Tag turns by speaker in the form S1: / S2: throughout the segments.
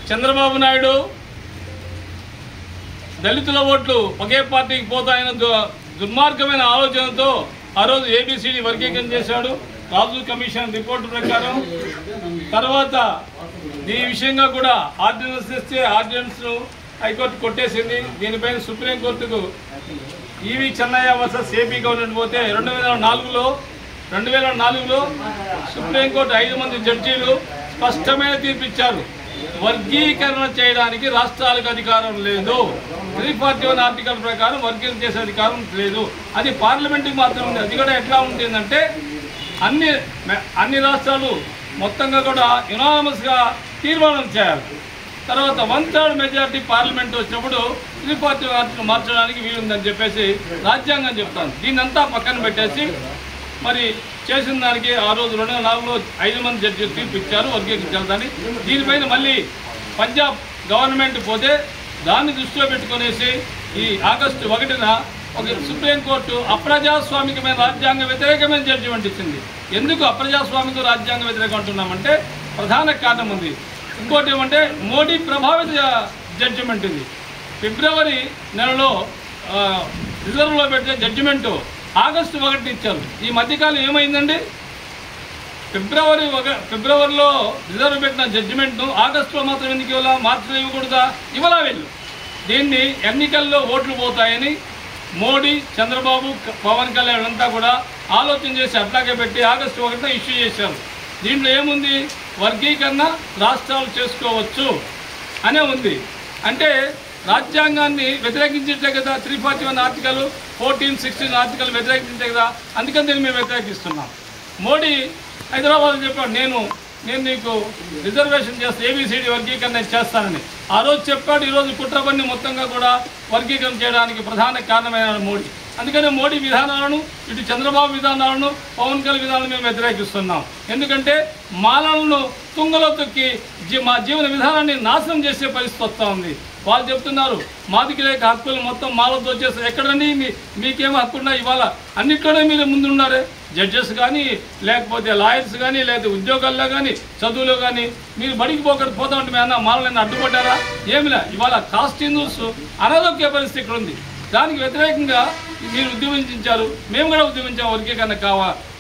S1: చంద్రబాబు నాయుడు దళితుల ఓట్లు ఒకే పార్టీకి పోతాయన్న దుర్మార్గమైన ఆలోచనతో ఆ రోజు ఏబిసిడి వర్గీకరణ చేశాడు రాజు కమిషన్ రిపోర్టు ప్రకారం. తర్వాత దీని విషయంగా కూడా ఆర్డినెన్స్ తెస్తే ఆర్డినెన్స్ను హైకోర్టు కొట్టేసింది. దీనిపైన సుప్రీంకోర్టుకు ఈవి చెన్నయ్య వర్సెస్ ఏపీ గవర్నమెంట్ పోతే 2004లో సుప్రీంకోర్టు 5 మంది జడ్జీలు స్పష్టమైన తీర్పు ఇచ్చారు. వర్గీకరణ చేయడానికి రాష్ట్రాలకు అధికారం లేదు. 341 ఆర్టికల్ ప్రకారం వర్గీకరణ చేసే అధికారం లేదు. అది పార్లమెంటుకి మాత్రం ఉంది. అది కూడా ఎట్లా ఉంటుందంటే అన్ని రాష్ట్రాలు మొత్తంగా కూడా యునానిమస్గా తీర్మానం చేయాలి. తర్వాత 1/3 మెజారిటీ పార్లమెంట్ వచ్చినప్పుడు 341 ఆర్టికల్ మార్చడానికి వీలుందని చెప్పేసి రాజ్యాంగం చెప్తాను. దీన్నంతా పక్కన పెట్టేసి మరి చేసిన దానికి ఆ రోజు 2004లో 5 మంది జడ్జీలు తీర్పు ఇచ్చారు వర్గీకరించాలని. దీనిపైన మళ్ళీ పంజాబ్ గవర్నమెంట్ పోతే దాన్ని దృష్టిలో పెట్టుకునేసి ఈ ఆగస్టు 1న ఒక సుప్రీంకోర్టు అప్రజాస్వామికమైన రాజ్యాంగ వ్యతిరేకమైన జడ్జిమెంట్ ఇచ్చింది. ఎందుకు అప్రజాస్వామిక రాజ్యాంగ వ్యతిరేకం అంటున్నామంటే ప్రధాన కారణం ఉంది. ఇంకోటి ఏమంటే మోడీ ప్రభావిత జడ్జిమెంట్ ఇది. ఫిబ్రవరి నెలలో రిజర్వ్లో పెట్టే జడ్జిమెంటు ఆగస్టు 1 ఇచ్చారు. ఈ మధ్యకాలం ఏమైందండి? ఫిబ్రవరిలో రిజర్వ్ పెట్టిన జడ్జిమెంట్ను ఆగస్టులో మాత్రం ఎందుకు ఇవ్వాలా? మార్చిలో ఇవ్వకూడదా? ఇవ్వలా వీళ్ళు. దీన్ని ఎన్నికల్లో ఓట్లు పోతాయని మోడీ, చంద్రబాబు, పవన్ కళ్యాణ్ అంతా కూడా ఆలోచన చేసి అట్లాగే పెట్టి ఆగస్టు 1న ఇష్యూ చేశారు. దీంట్లో ఏముంది? వర్గీకరణ రాష్ట్రాలు చేసుకోవచ్చు అనే ఉంది. అంటే రాజ్యాంగాన్ని వ్యతిరేకించే కదా 341 ఆర్టికల్, 14, 16 ఆర్టికల్ వ్యతిరేకించే కదా. అందుకని దీన్ని మేము వ్యతిరేకిస్తున్నాం. మోడీ హైదరాబాద్ చెప్పాడు, నేను నీకు రిజర్వేషన్ చేస్తే ఏబిసిడి వర్గీకరణ చేస్తానని. ఆ రోజు చెప్పాడు. ఈరోజు కుట్రబన్ని మొత్తంగా కూడా వర్గీకరణ చేయడానికి ప్రధాన కారణమైన మోడీ. అందుకనే మోడీ విధానాలను, ఇటు చంద్రబాబు విధానాలను, పవన్ కళ్యాణ్ విధానాలను మేము వ్యతిరేకిస్తున్నాం. ఎందుకంటే మాలలను తుంగలో తొక్కి మా జీవన విధానాన్ని నాశనం చేసే పరిస్థితి వస్తూ ఉంది. వాళ్ళు చెప్తున్నారు మాదికి లేక హక్కులు మొత్తం మాలతో వచ్చేస్తారు. ఎక్కడండి మీకేమో హక్కున్నా? ఇవాళ అన్నిట్లోనే మీరు ముందున్నారే. జడ్జెస్ కానీ, లేకపోతే లాయర్స్ కానీ, లేకపోతే ఉద్యోగాల్లో కానీ, చదువులో కానీ మీరు బడికి పోతా ఉంటే మేము మాలని అడ్డుపడ్డారా? ఏమిలా. ఇవాళ కాస్ట్ హిందూస్ అనారోగ్య పరిస్థితి ఇక్కడ ఉంది. దానికి వ్యతిరేకంగా మీరు ఉద్యమించారు, మేము కూడా ఉద్యమించాము వర్గీకరణ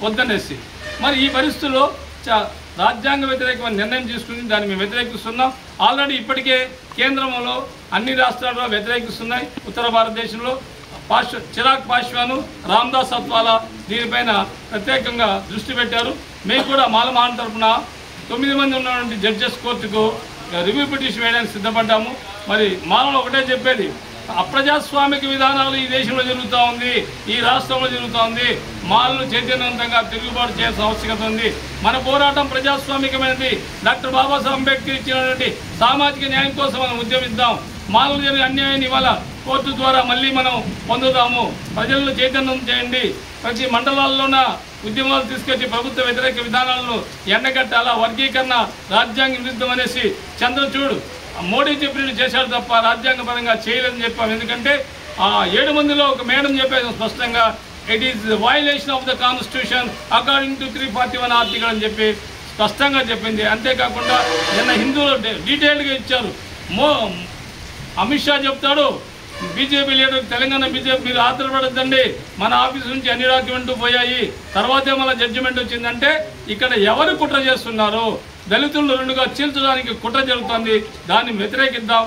S1: వద్దనేసి. మరి ఈ పరిస్థితుల్లో రాజ్యాంగ వ్యతిరేకమైన నిర్ణయం తీసుకుని దాన్ని మేము వ్యతిరేకిస్తున్నాం. ఆల్రెడీ ఇప్పటికే కేంద్రంలో అన్ని రాష్ట్రాల్లో వ్యతిరేకిస్తున్నాయి. ఉత్తర భారతదేశంలో చిరాగ్ పాశ్వాను, రామ్దాస్ అత్వాలా దీనిపైన ప్రత్యేకంగా దృష్టి పెట్టారు. మేము కూడా మాలమహాన్ తరఫున 9 మంది ఉన్నటువంటి జడ్జెస్ కోర్టుకు రివ్యూ పిటిషన్ వేయడానికి సిద్ధపడ్డాము. మరి మాలలో ఒకటే చెప్పేది, అప్రజాస్వామిక విధానాలు ఈ దేశంలో జరుగుతూ ఉంది, ఈ రాష్ట్రంలో జరుగుతూ ఉంది. మాలను చైతన్యవంతంగా తిరుగుబాటు చేయాల్సిన ఆవశ్యకత ఉంది. మన పోరాటం ప్రజాస్వామికమైనది. డాక్టర్ బాబాసాహెబ్ అంబేద్కర్ ఇచ్చినటువంటి సామాజిక న్యాయం కోసం మనం ఉద్యమిద్దాం. మాలకు జరిగిన అన్యాయాన్ని ఇవాళ కోర్టు ద్వారా మళ్ళీ మనం పొందుతాము. ప్రజలను చైతన్యం చేయండి. ప్రతి మండలాల్లోన ఉద్యమాలు తీసుకొచ్చి ప్రభుత్వ వ్యతిరేక విధానాలను ఎండగట్టాలా. వర్గీకరణ రాజ్యాంగ విరుద్ధం అనేసి చంద్రచూడ్ మోడీ చెప్పినట్టు చేశాడు తప్ప రాజ్యాంగపరంగా చేయలేదని చెప్పాం. ఎందుకంటే ఆ 7 మందిలో ఒక మేడం చెప్పేది స్పష్టంగా, it is violation of the constitution according to 341 article అని చెప్పి స్పష్టంగా చెప్పింది. అంతేకాకుండా నిన్న హిందువులు డీటెయిల్డ్గా ఇచ్చారు. అమిత్ షా చెప్తాడు, బీజేపీ లీడర్ తెలంగాణ బీజేపీ మీరు ఆధారపడద్దండి, మన ఆఫీస్ నుంచి అన్ని డాక్యుమెంట్లు పోయాయి, తర్వాతే మళ్ళీ జడ్జిమెంట్ వచ్చిందంటే ఇక్కడ ఎవరు కుట్ర చేస్తున్నారు? దళితులను 2గా చీల్చడానికి కుట్ర జరుగుతుంది. దాన్ని వ్యతిరేకిద్దాం.